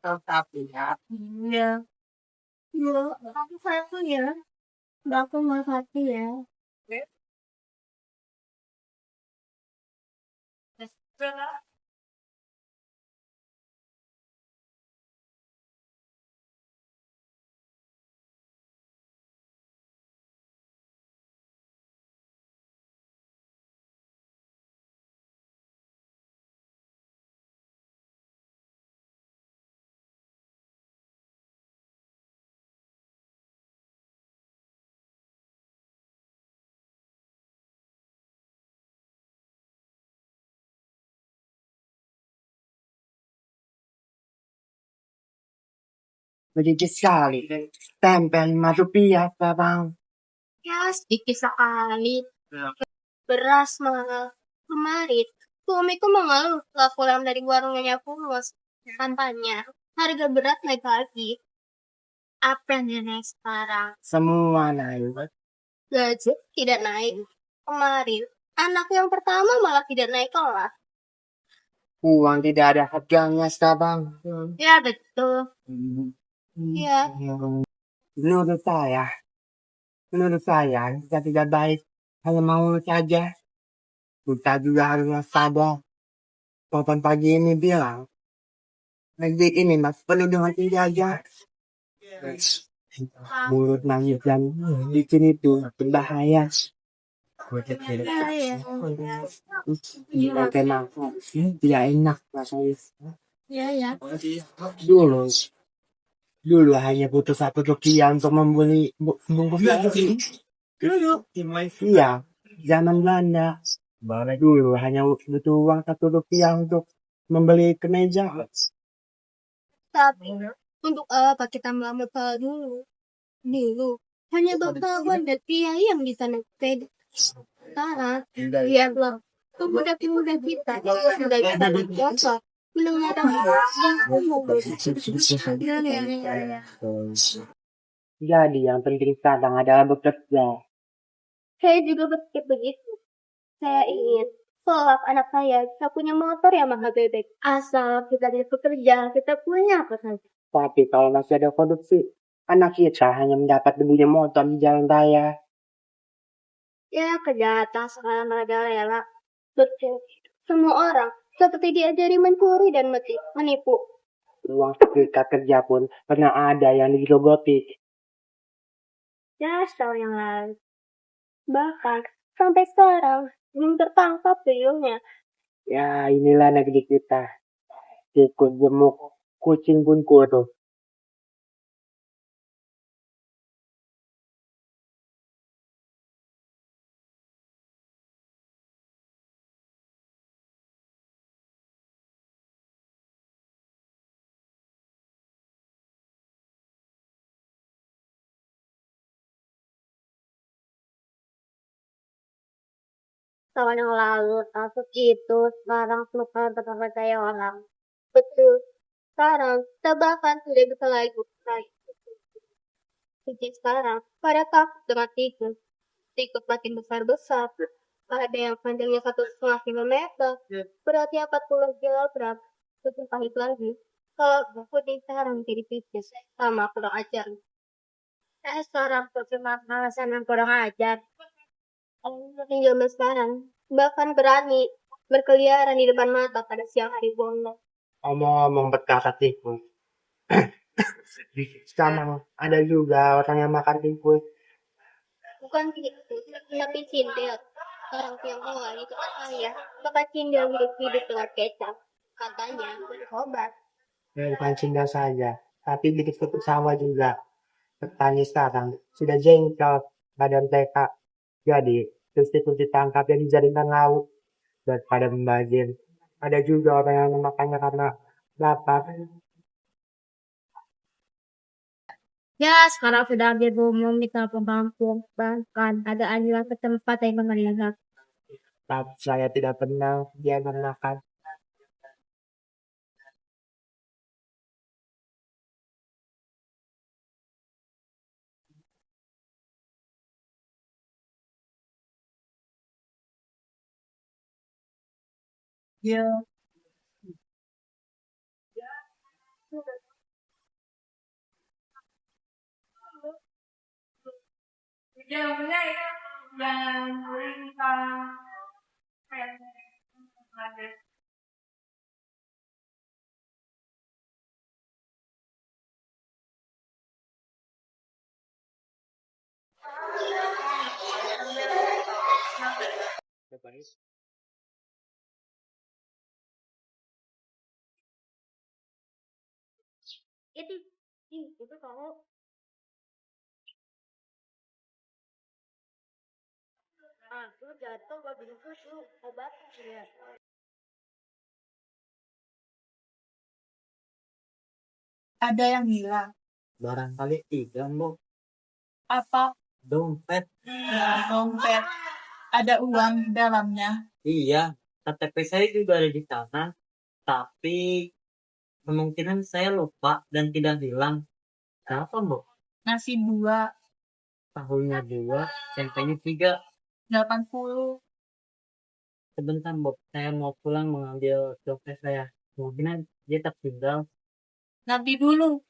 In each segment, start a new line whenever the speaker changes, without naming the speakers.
Tapi ya, iya. Iya, aku satu ya. Aku mau satu ya.
Sedikit sekali. Tempel 5 rupiah, Bang.
Ya, sedikit sekali. Beras mahal. Kemarin, suamiku mengeluh setelah pulang dari warungnya Pumus. Katanya, harga berat naik lagi. Apa yang naik sekarang?
Semua naik.
Gaji tidak naik. Kemarin, anak yang pertama malah tidak naik kelas.
Uang tidak ada harganya, Bang.
Ya, betul. Ya.
Menurut saya, kita tidak baik hanya mau saja. Kita juga harus waspada. Papan pagi ini bilang, negeri ini masih penuh dengan penjajah. Mulut nangis dan bikin itu berbahaya. Tidak enak, tidak enak rasanya.
Ya.
Dulu hanya butuh 1 rupiah untuk membeli bungkus nasi. Iya, zaman Belanda. Dulu hanya butuh uang 1 rupiah untuk membeli kemeja.
Tapi, untuk apa kita melamar dulu? Dulu, hanya bangsawan dan kiai yang bisa naik sepeda. Sekarang, lihatlah, pemuda-pemuda kita sudah bisa berjasa mendengarkan yang umum.
Jadi yang penting sekarang adalah bekerja.
Saya juga berpikir begitu. Saya ingin kelak anak saya bisa punya motor yang mahal bebek. Asal kita tidak bekerja, kita punya apa saja.
Tapi kalau masih ada korupsi, anak kita hanya mendapat debunya motor di jalan raya.
Ya, kejahatan sekarang merajalela. Betul. Semua orang seperti diajari mencuri dan menipu.
Uang sertifikat kerja pun pernah ada yang digerogoti.
Ya, setahun yang lalu. Bahkan sampai sekarang belum tertangkap tuyulnya.
Ya, inilah negeri kita. Tikus gemuk, kucing pun kurus.
Tahun yang lalu, kasus itu sekarang bukan terpercaya orang. Betul. Sekarang, kita bahkan tidak bisa lagi bersaing. Jadi sekarang, pada takut dengan tikus. Tikus makin besar-besar. Ada yang panjangnya 1,5 kilometer. Beratnya 40 kilogram. Lebih pahit lagi. Kalau putih sekarang jadi piscis. Sama kurang ajar. Sekarang cuma alasan yang kurang ajar. Orang zaman sekarang bahkan berani berkeliaran di depan mata pada siang hari bolong.
Omong-omong berkata tikus. Di sana ada juga orang yang makan tikus.
Bukan gitu, tapi cindil. Orang Tionghoa itu katanya makan cindil hidup-hidup dengan kecap. Katanya obat.
Bukan Cinta saja, tapi bikin tutup sawah juga. Petani sekarang sudah jengkel badan TK. Jadi, tikus ditangkap dan dijadikan lauk daripada membazir. Ada juga orang yang memakannya karena lapar.
Ya, sekarang sudah berumum di kampung-kampung. Bahkan ada aliran ke tempat yang mengelilingi.
Tapi saya tidak pernah dia makan.
Ya. Itu, itu kamu aku jatuh gak bikin susu obat ya.
Ada yang hilang.
Barangkali 3, Bu.
Apa?
Dompet.
Ya, dompet. Ada uang di dalamnya.
Iya, KTP saya juga ada di sana. Tapi kemungkinan saya lupa dan tidak hilang. Kenapa, Bu?
Nasi 2,
Tahunya 2, tempenya 3.
80.
Sebentar, Bu. Saya mau pulang mengambil dompet saya. Kemungkinan dia tertinggal.
Nanti dulu.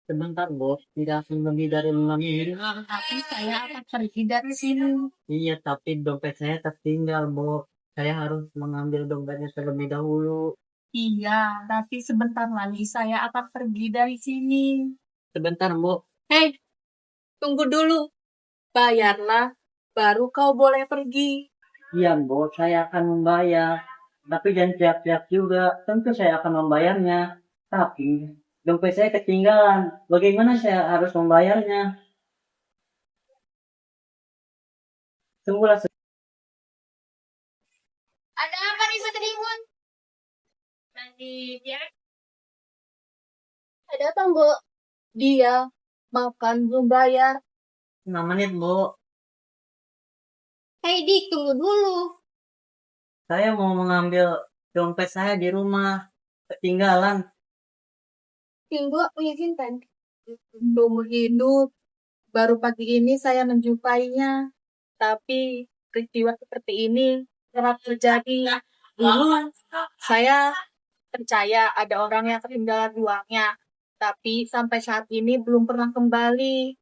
Sebentar, Bu. Tidak akan lebih dari 5 menit.
Tapi saya akan pergi dari sini.
Iya, tapi dompet saya tertinggal, Bu. Saya harus mengambil dompetnya terlebih dahulu.
Iya, tapi sebentar lagi saya akan pergi dari sini.
Sebentar, Bu.
Hei, tunggu dulu. Bayarlah, baru kau boleh pergi.
Iya, Bu. Saya akan membayar. Tapi jangan teriak-teriak juga. Tentu saya akan membayarnya. Tapi dompet saya ketinggalan. Bagaimana saya harus membayarnya? Tunggulah.
Ada apa nih Satriwan? Nanti dia ada apa Bu?
Dia makan belum bayar.
6 menit, Bu.
Hei Dik, tunggu dulu.
Saya mau mengambil dompet saya di rumah. Ketinggalan.
Tunggu aku simpan.
Seumur hidup, baru pagi ini saya menjumpainya. Tapi peristiwa seperti ini kerap terjadi. Dulu saya percaya ada orang yang ketinggalan uangnya. Tapi sampai saat ini belum pernah kembali.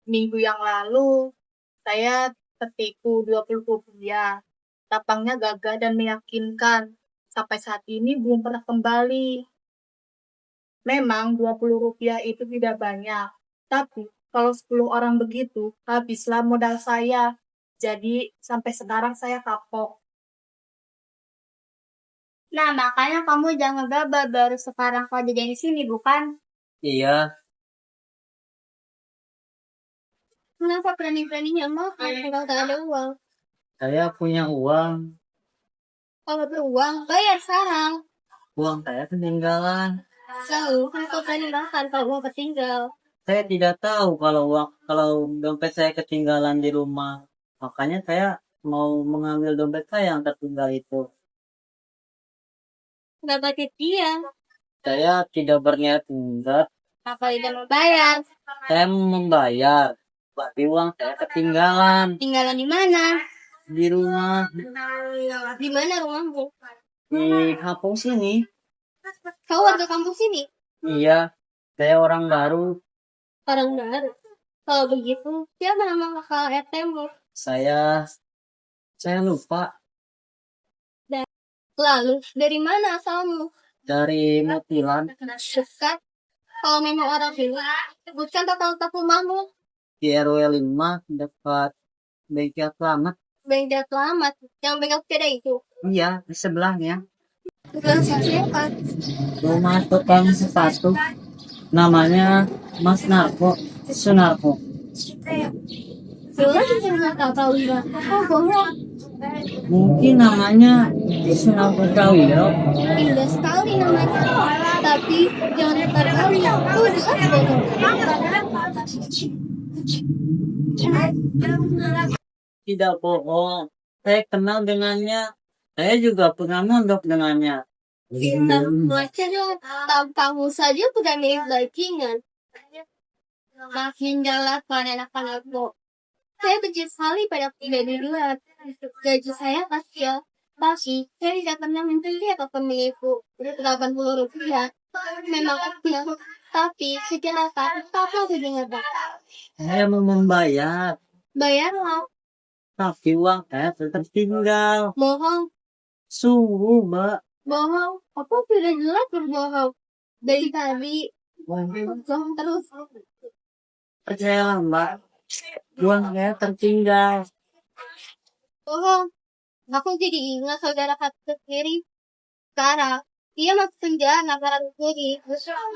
Minggu yang lalu, saya tertipu 20 rupiah. Tapangnya gagah dan meyakinkan. Sampai saat ini belum pernah kembali. Memang 20 rupiah itu tidak banyak. Tapi kalau 10 orang begitu, habislah modal saya. Jadi sampai sekarang saya kapok.
Nah, makanya kamu jangan gabah baru sekarang kau jadi di sini, bukan?
Iya.
Kenapa berani-beraninya makan kalau tak ada uang?
Saya punya uang.
Kalau beruang, bayar sekarang.
Uang saya ketinggalan.
Selalu, kan kau berani makan kalau uang ketinggal.
Saya tidak tahu kalau dompet saya ketinggalan di rumah. Makanya saya mau mengambil dompet saya yang tertinggal itu.
Nggak pakai dia.
Saya tidak berniat enggak.
Apa tidak membayar?
Saya mau membayar. Tapi uang saya ketinggalan
Tinggalan di mana?
di rumah.
Di mana rumahmu?
Di kampung sini.
Kau warga kampung sini?
Iya. Saya orang baru.
Orang baru. Kalau begitu, siapa nama kakak RT-mu?
Saya lupa.
Lalu, dari mana asalmu?
Dari Mutilan.
Dekat. Kalau memang orang bilang, sebutkan total rumahmu.
Di RW 5 dekat bengkel Selamat.
Bengkel Selamat. Yang bengkel sepeda itu.
Iya, di sebelahnya.
Bukan siapa?
Rumah tukang sepatu. Namanya Mas Narko. Sunarko.
Jelas nggak tahu nggak? Oh, bohong.
Mungkin namanya Sunarko Prawiro.
Indah sekali namanya. Tapi jangan terkali. Oh, jelas bohong.
Tidak bohong. Saya kenal dengannya. Saya juga pernah mondok dengannya.
Baca dong. Tampangmu saja sudah mirip bajingan. Makin jelas pada anak-anakmu. Saya benci sekali pada tidak dilihat. Gaji saya kecil. Tapi saya tidak pernah mencuri atau pemilikku. 80 rupiah. Memang kecil. Tapi kejahatan apa hubungannya, Pak?
Saya mau membayar,
Bayar lah.
tapi uang saya tetap tinggal.
Bohong.
Sungguh, Mbak.
Bohong. Apa sudah jelas berbohong? Dari tadi. Bohong terus.
Percayalah, Mbak. Uang saya tertinggal.
Bohong. Aku jadi ingat saudara kata sendiri. Sekarang, dia masuk penjara karena sendiri.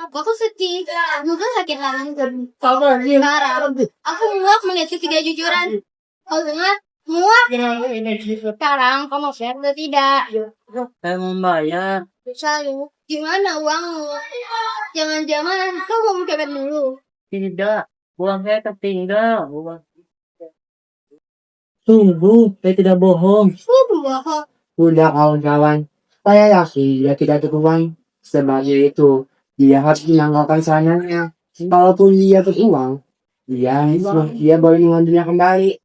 Aku sedih. Juga sakit hati. Sekarang, aku muak melihat ketidakjujuran. Kau dengar? Muak. Sekarang, kamu share atau tidak?
Saya membayar.
Misalnya, gimana uangmu? Jangan-jangan kau mau mencopet dulu.
Tidak. Uang saya tertinggal. Sungguh, saya tidak bohong.
Bohong.
Udah kawan-kawan, saya yakin dia tidak teruang. Sebagai itu, dia harus menanggalkan sananya. Kalaupun dia beruang, dia boleh mengambilnya kembali.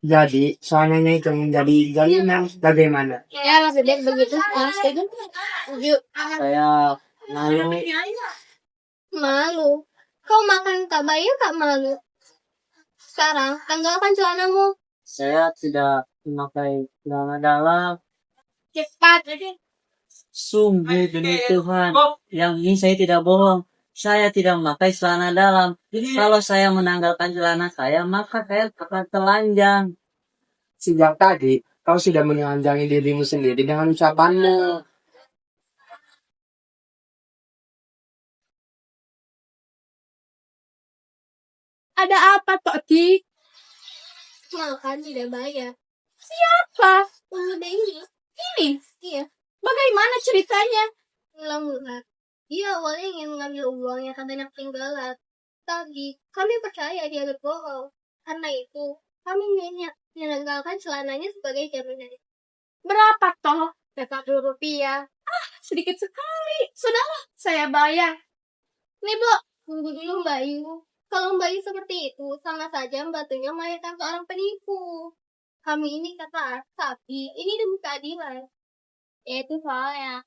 Jadi, sananya itu menjadi jalinan. Bagaimana?
Ya, maksudnya begitu. Setuju? Setuju.
Saya malu.
Malu. Kau makan tak bayar tak malu. Sekarang, tanggalkan celanamu.
Saya tidak memakai celana dalam.
Cepat.
Sungguh demi Tuhan, yang ini saya tidak bohong. Saya tidak memakai celana dalam. Kalau saya menanggalkan celana saya, maka saya akan telanjang.
Sejak tadi, kau sudah menelanjangi dirimu sendiri dengan ucapanmu.
Ada apa, Tok Dik?
Makan tidak bayar.
Apa?
Pemuda ini.
Ini?
Iya.
Bagaimana ceritanya?
Murah. Dia awalnya ingin mengambil uang yang katanya ketinggalan. Tapi, kami percaya dia berbohong. Karena itu, kami menanggalkan celananya sebagai jaminan.
Berapa toh?
40 rupiah.
Sedikit sekali. Sudahlah, saya bayar.
Nih, Bu. Tunggu dulu, Mbak Ayu. Kalau Mbak Ayu seperti itu, sama saja Mbaknya melahirkan seorang penipu. Kami ini kata tapi ini demi keadilan. Yaitu soalnya.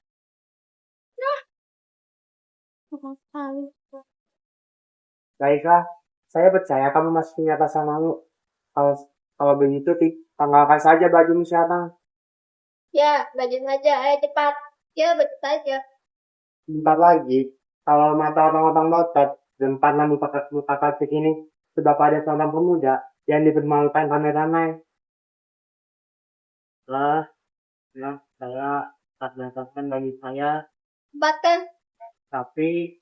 Baiklah, saya percaya kamu masih punya rasa malu. Kalau kalau begitu, tanggalkan saja bajumu sekarang.
Ya, baju saja. Ayo cepat. Ya, baju saja.
Bentar lagi, kalau mata orang-orang melotot dan karena muka klasik ini sudah pada seorang pemuda yang dipermalukan ramai-ramai.
Lah, saya tak bagi saya,
Cepat kan?
tapi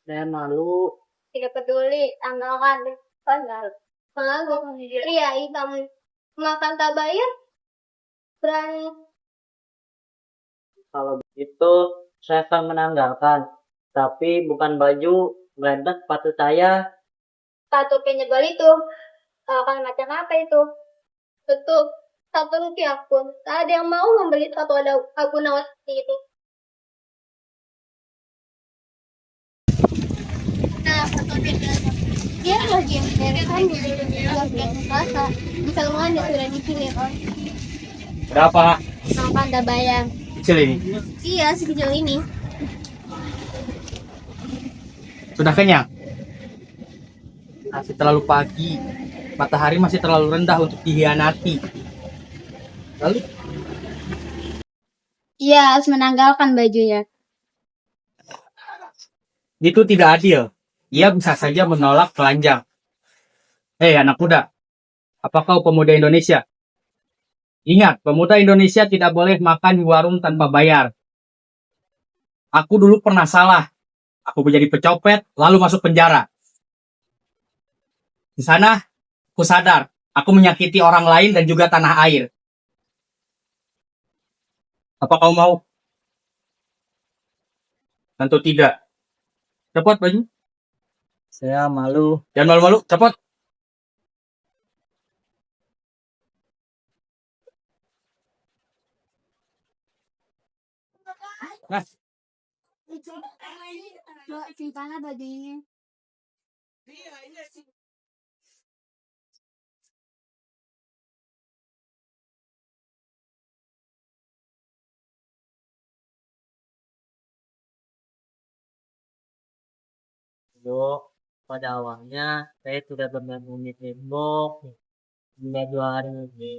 saya malu.
Tidak peduli. Tanggalkan. Malu. Pria hitam. Makan tak bayar. Berani.
Kalau begitu, saya akan menanggalkan. Tapi bukan baju, melainkan sepatu saya.
Satu penyebal itu. Akan macam apa itu? Betul. 1 rupiah pun. Tak ada yang mau membeli satu akun awas seperti itu. Nah, 1 rupiah. Dia lagi yang bereskan di bagian puasa. Di saluran yang sudah dipilih.
Berapa?
Makan tak bayar.
Kecil ini.
Iya, sekecil ini.
Sudah kenyang? Masih terlalu pagi. Matahari masih terlalu rendah untuk dihianati. Lalu?
Iya, harus menanggalkan bajunya.
Itu tidak adil. Ia bisa saja menolak telanjang. Hei anak muda, apa kau pemuda Indonesia? Ingat, pemuda Indonesia tidak boleh makan di warung tanpa bayar. Aku dulu pernah salah. Aku menjadi pecopet, lalu masuk penjara. Di sana, aku sadar, aku menyakiti orang lain dan juga tanah air. Apa kau mau? Tentu tidak. Cepat baju.
Saya malu.
Jangan malu-malu, cepat. Nah,
Simpanlah bajunya.
Yuk, pada awalnya saya sudah bermimpi tembok. Hingga 2 hari ini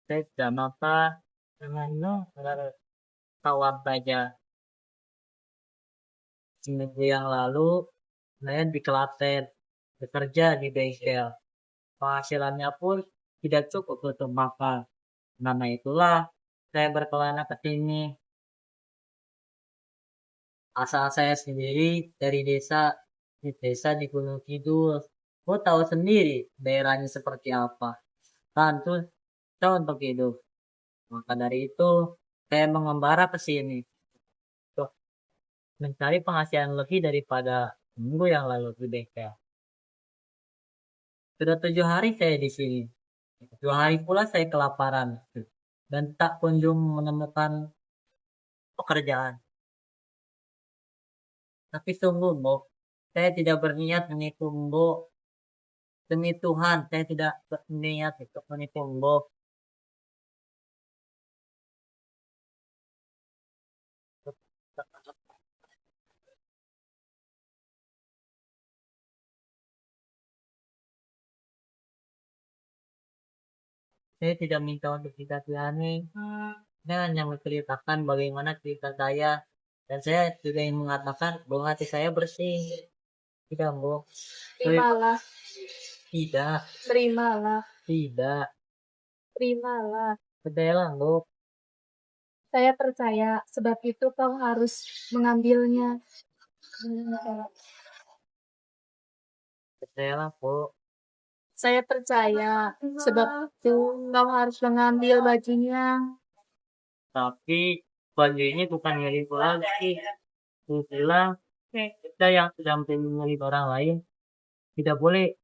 saya sudah makan dengan tawar saja. Seminggu yang lalu saya di Klaten bekerja di bengkel. Penghasilannya pun tidak cukup untuk makan. Karena itulah saya berkelana ke sini. Asal saya sendiri dari desa di Gunung Kidul. Kau tahu sendiri daerahnya seperti apa. Kan tuh untuk hidup. Maka dari itu saya mengembara ke sini. Tuh, mencari penghasilan lebih daripada minggu yang lalu di bengkel. Sudah 7 hari saya di sini. 2 hari pula saya kelaparan dan tak kunjung menemukan pekerjaan. Tapi sungguh, Mbok, saya tidak berniat menipu Mbok. Demi Tuhan, saya tidak berniat untuk menipu Mbok. Saya tidak minta untuk dikasihani. Saya hanya menceritakan bagaimana cerita saya. Dan saya juga ingin mengatakan bahwa hati saya bersih. Tidak, Mbok.
Terimalah,
Tidak.
terimalah,
Tidak.
terimalah.
Percayalah, Mbok.
Saya percaya, sebab itu kau harus mengambilnya.
Percayalah, Mbok.
Saya percaya, sebab itu kau harus mengambil bajunya.
Tapi baju ini bukan milik lagi. Aku bilang, kita yang sudah menjadi milik orang lain tidak boleh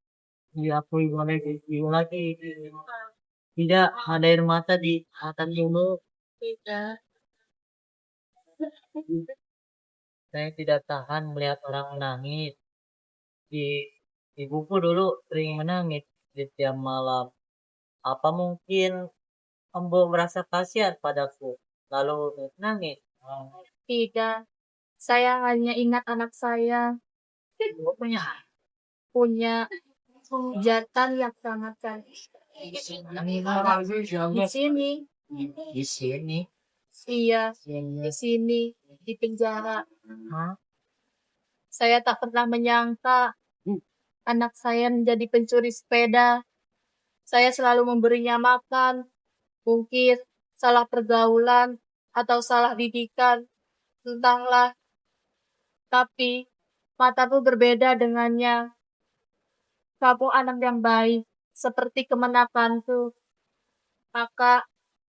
diakui oleh ibu lagi. Tidak ada air mata di atas ibu.
Tidak.
Saya tidak tahan melihat orang menangis. Ibuku dulu sering menangis di tiap malam. Apa mungkin Ambo merasa kasihan padaku lalu menangis?
Tidak. Saya hanya ingat anak saya
Ambo punya
punya hujatan yang sangat cantik. Di sini.
di sini.
Iya, di sini, di penjara.
Hah?
Saya tak pernah menyangka anak saya menjadi pencuri sepeda. Saya selalu memberinya makan. Mungkin salah pergaulan atau salah didikan. Entahlah. Tapi mataku berbeda dengannya. Kamu anak yang baik, seperti kemenakanku. Maka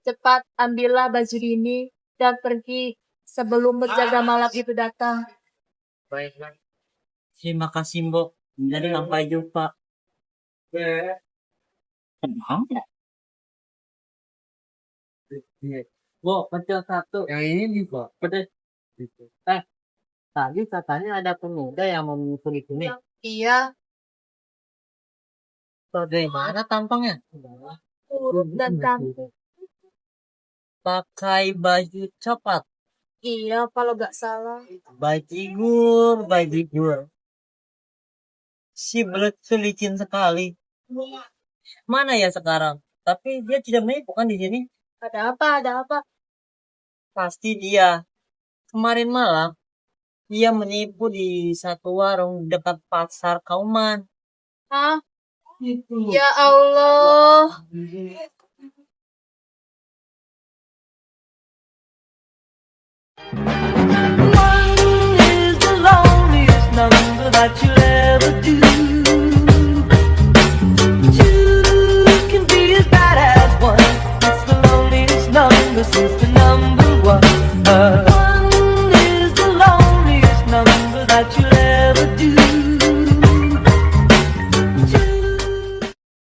cepat ambillah baju ini dan pergi sebelum penjaga malam itu datang.
Baiklah. Terima kasih, Mbok. Jadi sampai jumpa. Mbok, pecel satu. Yang ini juga pedas. Tadi katanya ada pemuda yang mau menyusul ini.
Iya,
Bagaimana tampangnya?
kurus dan cantik.
Pakai baju coklat.
Iya, kalau gak salah.
Bajigur. Si belut licin sekali. Mana ya sekarang? Tapi dia tidak menipu kan di sini?
Ada apa? Ada apa?
Pasti dia. Kemarin malam dia menipu di satu warung dekat pasar Kauman.
Hah? Ya Allah.
One is the loneliest number that you'll ever do.